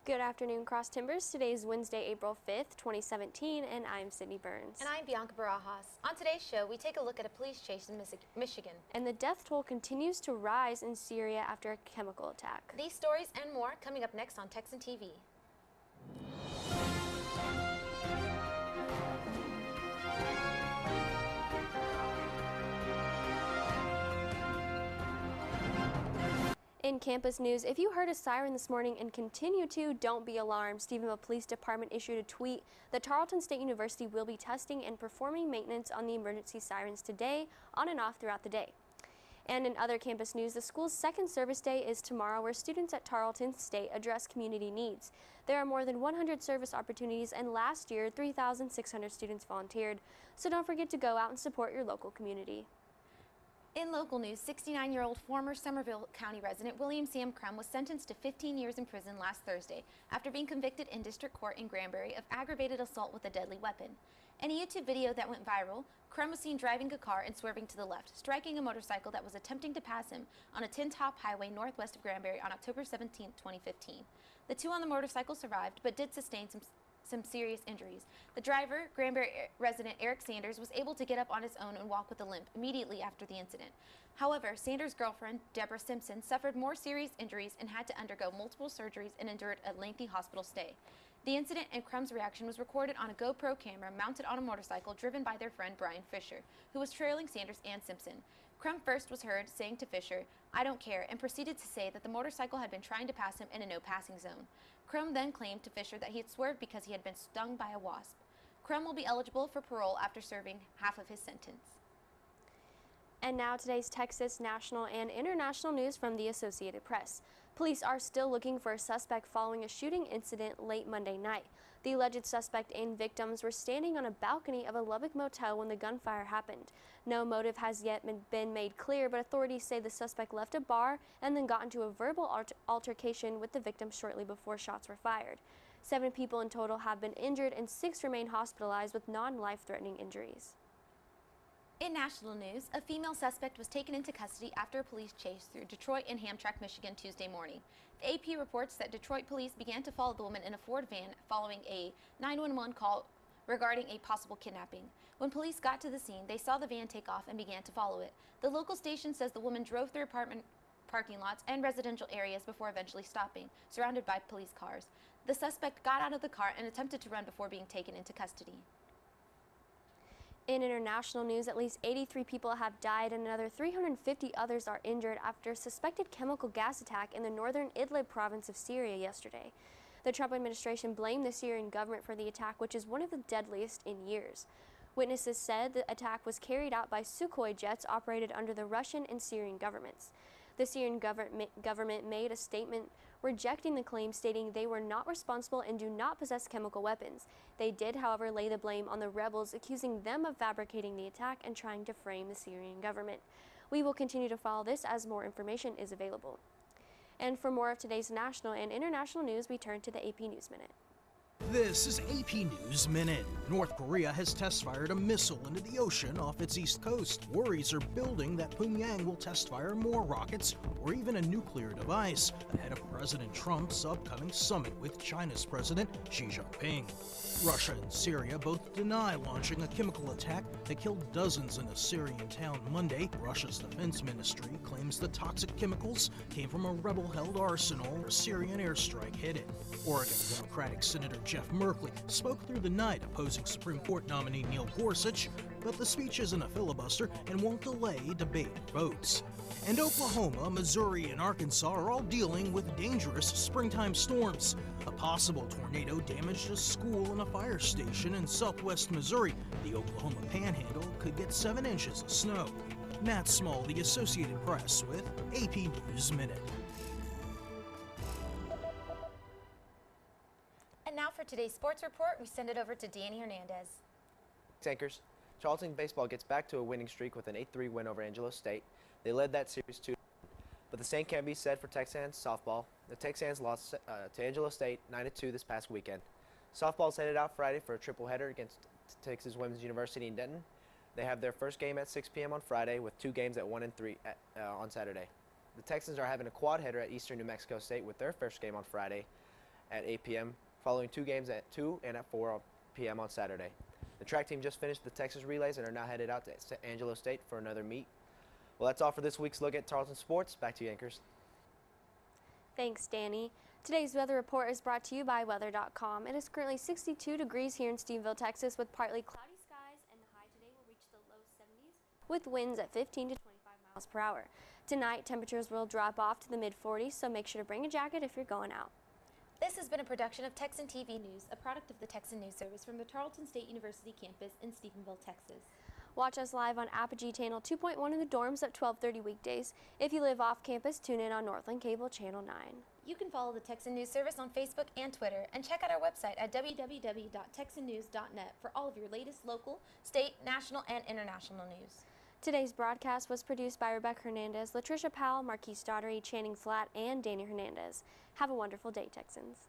Good afternoon, Cross Timbers. Today is Wednesday, April 5th, 2017, and I'm Sydney Burns. And I'm Bianca Barajas. On today's show, we take a look at a police chase in Michigan. And the death toll continues to rise in Syria after a chemical attack. These stories and more coming up next on Texan TV. In campus news, if you heard a siren this morning and continue to, don't be alarmed. Stephenville Police Department issued a tweet that Tarleton State University will be testing and performing maintenance on the emergency sirens today, on and off throughout the day. And in other campus news, the school's second service day is tomorrow, where students at Tarleton State address community needs. There are more than 100 service opportunities, and last year 3,600 students volunteered. So don't forget to go out and support your local community. In local news, 69-year-old former Somerville County resident William Sam Crum was sentenced to 15 years in prison last Thursday after being convicted in district court in Granbury of aggravated assault with a deadly weapon. In a YouTube video that went viral, Crum was seen driving a car and swerving to the left, striking a motorcycle that was attempting to pass him on a tin-top highway northwest of Granbury on October 17, 2015. The two on the motorcycle survived, but did sustain some serious injuries. The driver, Granbury resident Eric Sanders, was able to get up on his own and walk with a limp immediately after the incident. However, Sanders' girlfriend, Deborah Simpson, suffered more serious injuries and had to undergo multiple surgeries and endured a lengthy hospital stay. The incident and Crum's reaction was recorded on a GoPro camera mounted on a motorcycle driven by their friend Brian Fisher, who was trailing Sanders and Simpson. Crum first was heard saying to Fisher, "I don't care," and proceeded to say that the motorcycle had been trying to pass him in a no-passing zone. Crum then claimed to Fisher that he had swerved because he had been stung by a wasp. Crum will be eligible for parole after serving half of his sentence. And now today's Texas, national, and international news from the Associated Press. Police are still looking for a suspect following a shooting incident late Monday night. The alleged suspect and victims were standing on a balcony of a Lubbock motel when the gunfire happened. No motive has yet been made clear, but authorities say the suspect left a bar and then got into a verbal altercation with the victim shortly before shots were fired. 7 people in total have been injured and 6 remain hospitalized with non-life-threatening injuries. In national news, a female suspect was taken into custody after a police chase through Detroit and Hamtramck, Michigan Tuesday morning. The AP reports that Detroit police began to follow the woman in a Ford van following a 911 call regarding a possible kidnapping. When police got to the scene, they saw the van take off and began to follow it. The local station says the woman drove through apartment parking lots and residential areas before eventually stopping, surrounded by police cars. The suspect got out of the car and attempted to run before being taken into custody. In international news, at least 83 people have died and another 350 others are injured after a suspected chemical gas attack in the northern Idlib province of Syria yesterday. The Trump administration blamed the Syrian government for the attack, which is one of the deadliest in years. Witnesses said the attack was carried out by Sukhoi jets operated under the Russian and Syrian governments. The Syrian government made a statement rejecting the claim, stating they were not responsible and do not possess chemical weapons. They did, however, lay the blame on the rebels, accusing them of fabricating the attack and trying to frame the Syrian government. We will continue to follow this as more information is available. And for more of today's national and international news, we turn to the AP News Minute. This is AP News Minute. North Korea has test-fired a missile into the ocean off its east coast. Worries are building that Pyongyang will test-fire more rockets or even a nuclear device ahead of President Trump's upcoming summit with China's President Xi Jinping. Russia and Syria both deny launching a chemical attack that killed dozens in a Syrian town Monday. Russia's defense ministry claims the toxic chemicals came from a rebel-held arsenal where a Syrian airstrike hit it. Oregon Democratic Senator Jeff Merkley spoke through the night opposing Supreme Court nominee Neil Gorsuch, but the speech isn't a filibuster and won't delay debate or votes. And Oklahoma, Missouri, and Arkansas are all dealing with dangerous springtime storms. A possible tornado damaged a school and a fire station in southwest Missouri. The Oklahoma Panhandle could get 7 inches of snow. Matt Small, The Associated Press, with AP News Minute. And now for today's sports report, we send it over to Danny Hernandez. Anchors, Charlton baseball gets back to a winning streak with an 8-3 win over Angelo State. They led that series 2, but the same can be said for Texans softball. The Texans lost to Angelo State 9-2 this past weekend. Softball's headed out Friday for a triple-header against Texas Women's University in Denton. They have their first game at 6 p.m. on Friday with 2 games at 1 and 3 on Saturday. The Texans are having a quad header at Eastern New Mexico State with their first game on Friday at 8 p.m., following 2 games at 2 and at 4 p.m. on Saturday. The track team just finished the Texas relays and are now headed out to Angelo State for another meet. Well, that's all for this week's look at Tarleton Sports. Back to you, anchors. Thanks, Danny. Today's weather report is brought to you by weather.com. It is currently 62 degrees here in Stevensville, Texas, with partly cloudy skies, and the high today will reach the low 70s with winds at 15 to 25 miles per hour. Tonight, temperatures will drop off to the mid-40s, so make sure to bring a jacket if you're going out. This has been a production of Texan TV News, a product of the Texan News Service from the Tarleton State University campus in Stephenville, Texas. Watch us live on Apogee Channel 2.1 in the dorms at 12:30 weekdays. If you live off campus, tune in on Northland Cable Channel 9. You can follow the Texan News Service on Facebook and Twitter, and check out our website at www.texannews.net for all of your latest local, state, national, and international news. Today's broadcast was produced by Rebecca Hernandez, Latricia Powell, Marquise Daughtery, Channing Flatt, and Danny Hernandez. Have a wonderful day, Texans.